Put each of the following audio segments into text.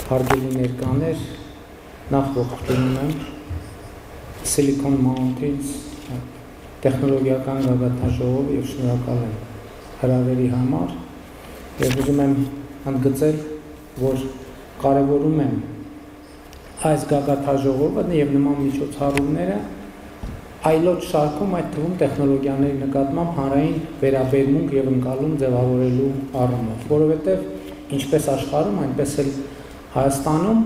Հարգելի ներկաներ, նախ ողջունում եմ Silicon Mountains տեխնոլոգիական գագաթնաժողով և շնորհակալ եմ հրավերի համար և ուզում եմ ընդգծել, որ կարևորում եմ այս գագաթնաժողովը և նման միջոցառումները այլոց շարքում այդ թվում տեխնոլոգիաների նկատմամբ հանրային վերաբերմունք և ընկալում ձևավորելու առումով, որովհետև ինչպես աշխարհում, այնպես էլ Հայաստանում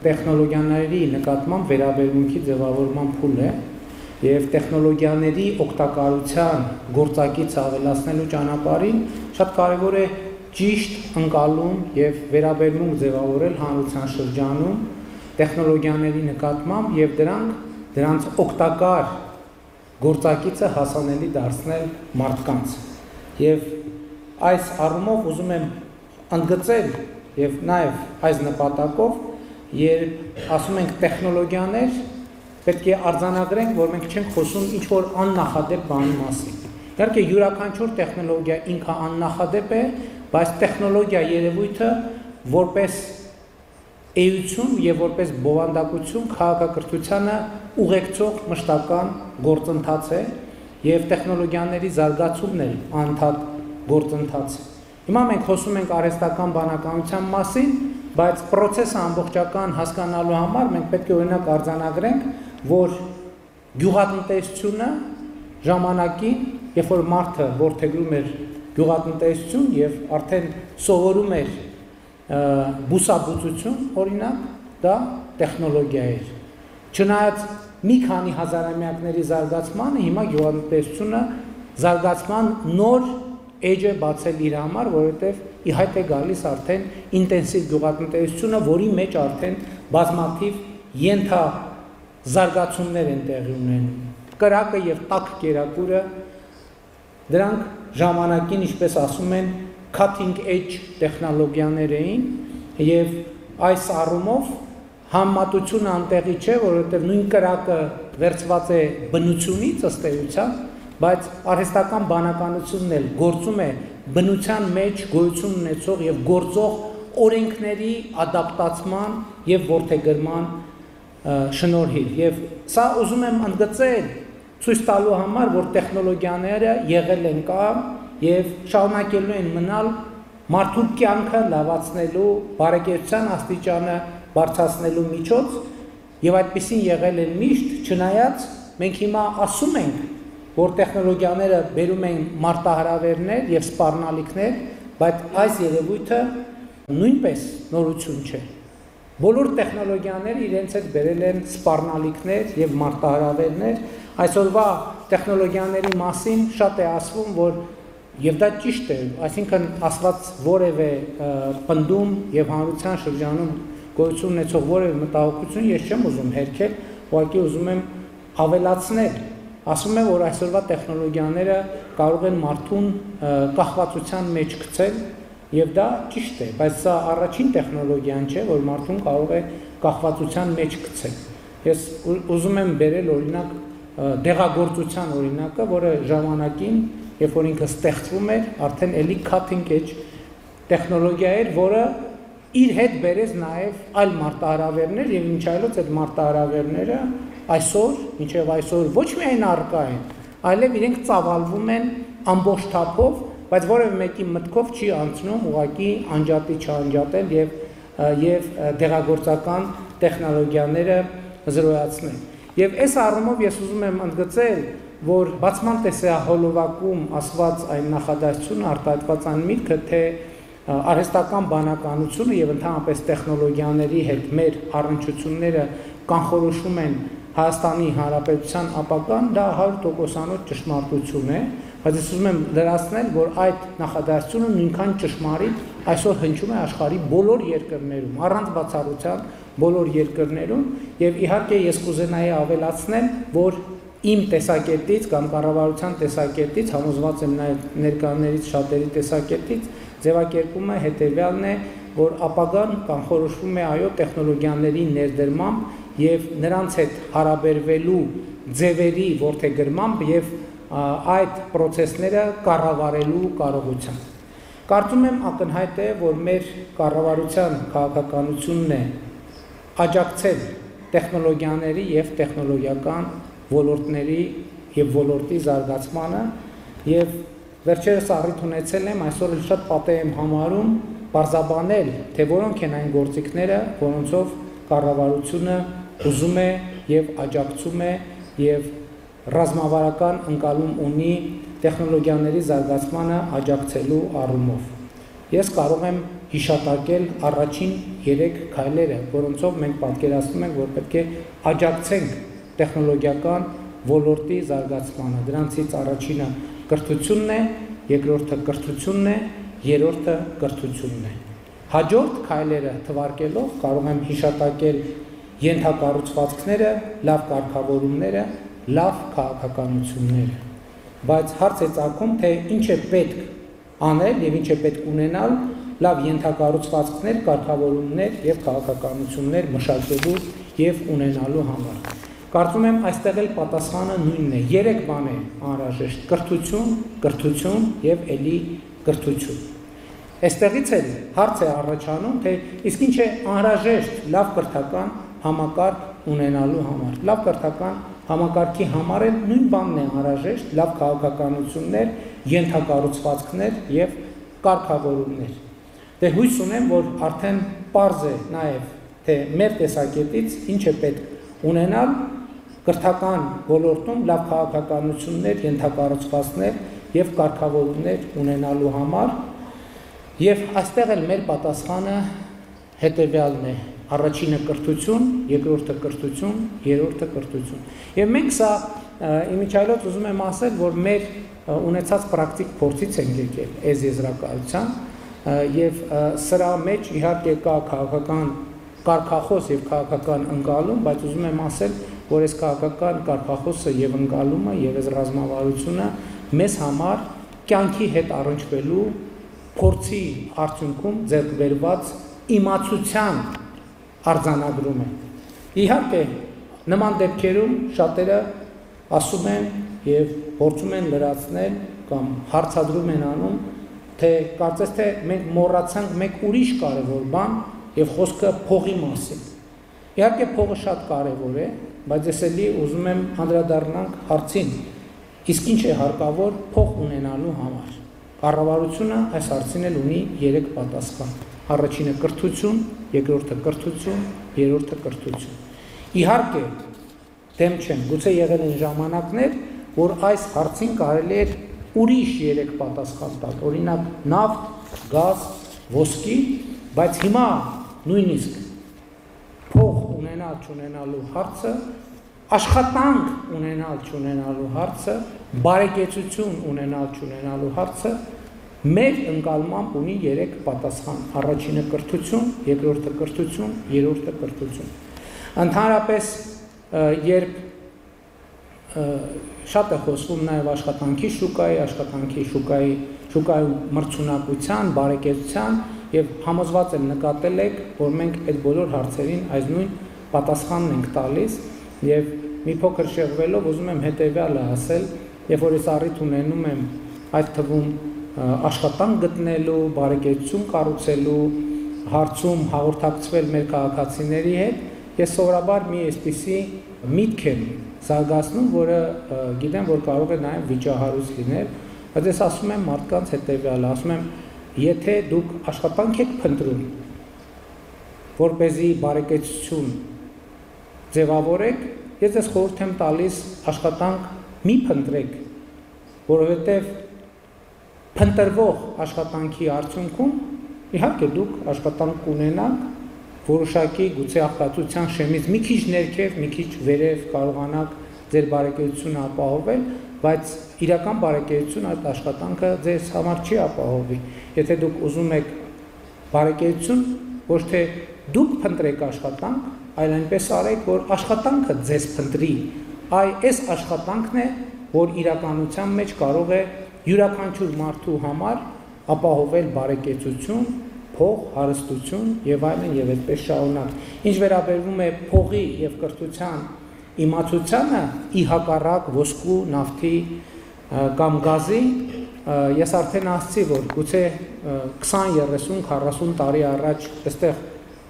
տեխնոլոգիաների նկատմամբ վերաբերմունքի ձևավորման փուլ է և տեխնոլոգիաների օգտակարության գործակիցը ավելացնելու ճանապարհին շատ կարևոր է ճիշտ ընկալում և վերաբերմունք ձևավորել հանրության շրջանում տեխնոլոգիաների նկատմամբ և դրանց օգտակար գործակիցը հասանելի դարձնել մարդկանց։ Եվ այս առումով ուզում եմ ընդգծել և նաև այս նպատակով, երբ ասում ենք տեխնոլոգիաներ, պետք է արձանագրենք, որ մենք չենք խոսում ինչ-որ աննախադեպ բանի մասին։ Իհարկե յուրաքանչյուր տեխնոլոգիա ինքը աննախադեպ է, բայց տեխնոլոգիա երևույթը որպես էություն և որպես բովանդակություն քաղաքակրթությանը ուղեկցող մշտական գործընթաց է և տեխնոլոգիաների զարգացումն էլ անընդհատ գործընթաց է։ Հիմա մենք խոսում ենք արհեստական բանականության մասին, բայց պրոցեսը ամբողջական հասկանալու համար մենք պետք է օրինակ արձանագրենք, որ գյուղատնտեսությունը ժամանակին, երբ որ մարդը որդեգրում էր գյուղատնտեսություն և արդեն սովորում էր բուսաբուծություն, օրինակ, դա տեխնոլոգիա էր։ Չնայած մի քանի հազարամյակների զարգացմանը, հիմա գյուղատնտեսությունը զարգացման նոր էջ է բացել իր համար, որովհետև ի հայտ է գալիս արդեն ինտենսիվ գյուղատնտեսությունը, որի մեջ արդեն բազմաթիվ ենթազարգացումներ են տեղի ունենում։ Կրակը և տաք կերակուրը, դրանք ժամանակին, ինչպես ասում են, cutting edge տեխնոլոգիաներ էին և այս առումով համեմատությունը անտեղի չէ, որովհետև նույն կրակը վերցված է բնությունից ըստ էության, բայց արհեստական բանականությունն էլ գործում է բնության մեջ գոյություն ունեցող և գործող օրենքների ադապտացման և որդեգրման շնորհիվ։ Եվ սա ուզում եմ ընդգծել ցույց տալու համար, որ տեխնոլոգիաները եղել են կան և շարունակելու են մնալ մարդու կյանքը լավացնելու, բարեկեցության աստիճանը բարձրացնելու միջոց և այդպիսին եղել են միշտ, չնայած մենք հիմա ասում ենք, որ տեխնոլոգիաները բերում են մարտահրավերներ և սպառնալիքներ, բայց այս երևույթը նույնպես նորություն չէ։ Բոլոր տեխնոլոգիաները իրենց հետ բերել են սպառնալիքներ և մարտահրավերներ։ Այսօրվա տեխնոլոգիաների մասին շատ է ասվում, որ և դա ճիշտ է, այսինքն ասված որևէ պնդում և հանրության շրջանում գոյություն ունեցող որևէ մտահոգություն ես չեմ ուզում հերքել, ուղղակի ուզում եմ ավելացնել։ Ասում է, որ այսօրվա տեխնոլոգիաները կարող են մարդուն կախվածության մեջ գցել և դա ճիշտ է, բայց սա առաջին տեխնոլոգիան չէ, որ մարդուն կարող է կախվածության մեջ գցել։ Ես ուզում եմ բերել օրինակ դեղագործության օրինակը, որը ժամանակին, երբ որ ինքը ստեղծվում էր, արդեն էլի cutting edge տեխնոլոգիա էր, որը իր հետ բերեց նաև այլ մարտահրավերներ և ինչ այլոց այդ մարտահրավերները այսօր, ինչև այսօր ոչ միայն առկա են, այլև իրենք ծավալվում են ամբողջ թափով, բայց որևէ մեկի մտքով չի անցնում ուղղակի անջատի չանջատել և դեղագործական տեխնոլոգիաները զրոյացնել։ Եվ այս առումով ես ուզում եմ ընդգծել, որ բացման տեսահոլովակում ասված այն նախադասությունը արտահայտված այն միտքը, թե արհեստական բանականությունը և ընդհանրապես տեխնոլոգիաների հետ մեր առնչությունները կանխորոշում են Հայաստանի Հանրապետության ապագան, դա 100%-անոց ճշմարտություն է, բայց ես ուզում եմ լրացնել, որ այդ նախադասությունը նույնքան ճշմարիտ այսօր հնչում է աշխարհի բոլոր երկրներում, առանց բացառության բոլոր երկրներում, և իհարկե ես կուզենայի ավելացնել, որ իմ տեսակետից կամ կառավարության տեսակետից, համոզված եմ նաև ներկաներից շատերի տեսակետից, ձևակերպումը հետևյալն է, որ ապագան կանխորոշվում է այո տեխնոլոգիաների ներդրմամբ և նրանց հետ հարաբերվելու ձևերի որդեգրմամբ և այդ պրոցեսները կառավարելու կարողությամբ։ Կարծում եմ ակնհայտ է, որ մեր կառավարության քաղաքականությունն է աջակցել տեխնոլոգիաների եւ տեխնոլոգիական ոլորտների եւ ոլորտի զարգացմանը եւ վերջերս առիթ ունեցել եմ այսօր էլ շատ պատեհ եմ համարում բարձաբանել, թե որոնք են այն գործիքները, որոնցով կառավարությունը ուզում է եւ աջակցում է եւ ռազմավարական ընկալում ունի տեխնոլոգիաների զարգացմանը աջակցելու առումով։ Ես կարող եմ հիշատակել առաջին 3 քայլերը, որոնցով մենք պատկերացնում ենք, որ պետք է աջակցենք տեխնոլոգիական ոլորտի զարգացմանը։ Դրանցից առաջինը կրթությունն է, երկրորդը կրթությունն է, երրորդը կրթությունն է։ Հաջորդ քայլերը թվարկելով կարող եմ հիշատակել ենթակառուցվածքները, լավ կարգավորումները, լավ քաղաքականությունները։ Բայց հարց է ծագում, թե ինչ է պետք անել եւ ինչ է պետք ունենալ լավ ենթակառուցվածքներ, կարգավորումներ եւ քաղաքականություններ մշակելու եւ ունենալու համար։ Կարծում եմ այստեղ էլ պատասխանը նույնն է։ 3 բան է անհրաժեշտ՝ կրթություն, կրթություն եւ ելի կրթություն։ Այստեղից էլ հարց է առաջանում, թե իսկ ինչ է անհրաժեշտ լավ կրթական համակարգ ունենալու համար։ Լավ կրթական համակարգի համար էլ նույն բանն է անհրաժեշտ՝ լավ քաղաքականություններ, ենթակառուցվածքներ եւ կարգավորումներ։ Դե հույս ունեմ, որ արդեն պարզ է նաեւ, թե մեր տեսակետից ինչ է պետք ունենալ կրթական ոլորտում լավ քաղաքականություններ, ենթակառուցվածքներ եւ կարգավորումներ ունենալու համար, եւ այստեղ էլ մեր պատասխանը հետեւյալն է. առաջինը կրթություն, երկրորդը կրթություն, երրորդը կրթություն։ Եվ մենք սա իմիջիայլոց ուզում եմ ասել, որ մեր ունեցած պրակտիկ փորձից ենք եկել այս եզրակացության եւ սրա մեջ իհարկե կա քաղաքական կարգախոս եւ քաղաքական ընկալում, բայց ուզում եմ ասել, որ այս քաղաքական կարգախոսը եւ ընկալումը եւ այս ռազմավարությունը մեզ համար կյանքի հետ առնչվելու փորձի արդյունքում ձեռք բերված իմացության արձանագրում է։ Իհարկե, նման դեպքերում շատերը ասում են եւ փորձում են լրացնել կամ հարցադրում են անում, թե կարծես թե մենք մոռացանք մեկ ուրիշ կարևոր բան եւ խոսքը փողի մասին։ Իհարկե փողը շատ կարևոր է, բայց ես էլի ուզում եմ անդրադառնանք հարցին, իսկ ինչ է հարկավոր փող ունենալու համար։ Կառավարությունը այս հարցին էլ ունի 3 պատասխան։ Առաջինը կրթություն, երկրորդը կրթություն, երրորդը կրթություն։ Իհարկե, դեմ չեմ, գուցե եղել են ժամանակներ, որ այս հարցին կարելի էր ուրիշ 3 պատասխան տալ, օրինակ նավթ, գազ, ոսկի, բայց հիմա նույնիսկ փող ունենալ-չունենալու հարցը, աշխատանք ունենալ-չունենալու հարցը, բարեկեցություն ունենալ-չունենալու հարցը մեր ընկալմամբ ունի 3 պատասխան. առաջինը կրթություն, երկրորդը կրթություն, երրորդը կրթություն։ Ընդհանրապես, երբ շատ է խոսվում նաև աշխատանքի շուկայի մրցունակության, բարեկեցության եւ համոզված եմ նկատել եք, որ մենք այդ բոլոր հարցերին այս նույն պատասխանն ենք տալիս եւ մի փոքր շեղվելով ուզում եմ հետեւյալը ասել, երբ որ ես առիթ ունենում եմ այդ թվում աշխատանք գտնելու, բարեկեցություն կառուցելու հարցում հաղորդակցվել մեր քաղաքացիների հետ, ես սովորաբար մի այսպիսի միտք եմ զարգացնում, որը գիտեմ, որ կարող է նաև վիճահարույց լինել, բայց ես ասում եմ մարդկանց հետևյալը, ասում եմ, եթե դուք աշխատանք եք փնտրում, որպեսզի բարեկեցություն ձևավորեք, ես ձեզ խորհուրդ եմ տալիս աշխատանք մի փնտրեք, որովհետև փնտրվող աշխատանքի արդյունքում իհարկե դուք աշխատանք կունենաք, որոշակի գուցե աղքատության շեմից մի քիչ ներքև, մի քիչ վերև կարողանաք ձեր բարեկեցությունը ապահովել, բայց իրական բարեկեցություն այդ աշխատանքը ձեզ համար չի ապահովի։ Եթե դուք ուզում եք բարեկեցություն, ոչ թե դուք փնտրեք աշխատանք, այլ այնպես արեք, որ աշխատանքը ձեզ փնտրի։ Այս աշխատանքն է, որ իրականության մեջ կարող է յուրաքանչյուր մարդու համար ապահովել բարեկեցություն, փող, հարստություն եւ այլն եւ այդպես շարունակ։ Ինչ վերաբերվում է փողի եւ կրթության իմացությանը, ի հակառակ ոսկու, նավթի կամ գազի, ես արդեն ասացի, որ գուցե 20, 30, 40 տարի առաջ այստեղ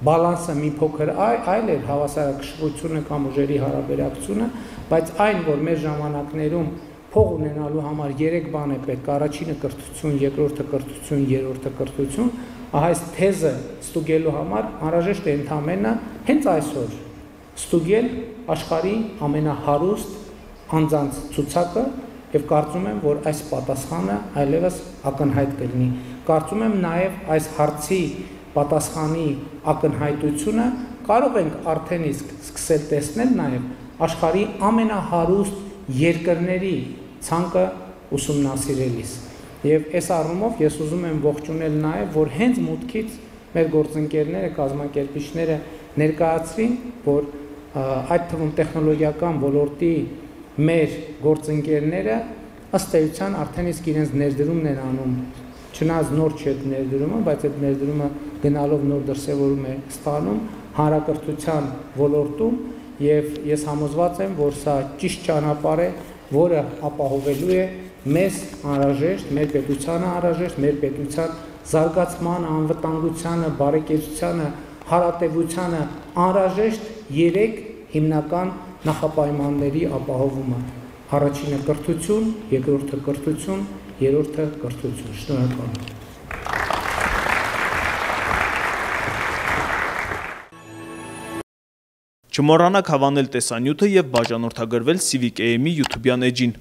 բալանսը մի փոքր այլ էր հավասարակշռությունը կամ ուժերի հարաբերակցությունը, բայց այն, որ մեր ժամանակներում փող ունենալու համար 3 բան է պետք, առաջինը կրթություն, երկրորդը կրթություն, երրորդը կրթություն, ահա այս թեզը ստուգելու համար անհրաժեշտ է ընդամենը հենց այսօր ստուգել աշխարհի ամենահարուստ անձանց ցուցակը եւ կարծում եմ, որ այս պատասխանը այլևս ակնհայտ կլինի։ Կարծում եմ նաեւ այս հարցի պատասխանի ակնհայտությունը կարող ենք արդեն իսկ սկսել տեսնել նաեւ աշխարհի ամենահարուստ երկրների ցանկը ուսումնասիրելիս։ Եվ այս առումով ես ուզում եմ ողջունել նաեւ, որ հենց մուտքից մեր գործընկերները, կազմակերպիչները ներկայացրին, որ այդ թվում տեխնոլոգիական ոլորտի մեր գործընկերները ըստ էության արդեն իսկ իրենց ներդրումն են անում, չնայած նոր չէ ներդրումը, բայց այդ ներդրումը գնալով նոր դրսևորում է ստանում հանրակրթության ոլորտում եւ ես համոզված եմ, որ սա ճիշտ ճանապարհ է, որը ապահովելու է մեզ անհրաժեշտ, մեր պետությանը անհրաժեշտ, մեր պետության զարգացմանը, անվտանգությանը, բարեկեցությանը, հարատևությանը անհրաժեշտ 3 հիմնական նախապայմանների ապահովումը։ Առաջինը կրթություն, երկրորդը կրթություն, երրորդը կրթություն։ Շնորհակալ եմ։ Չմոռանաք հավանել տեսանյութը եւ բաժանորդագրվել Civic AM-ի YouTube-յան էջին։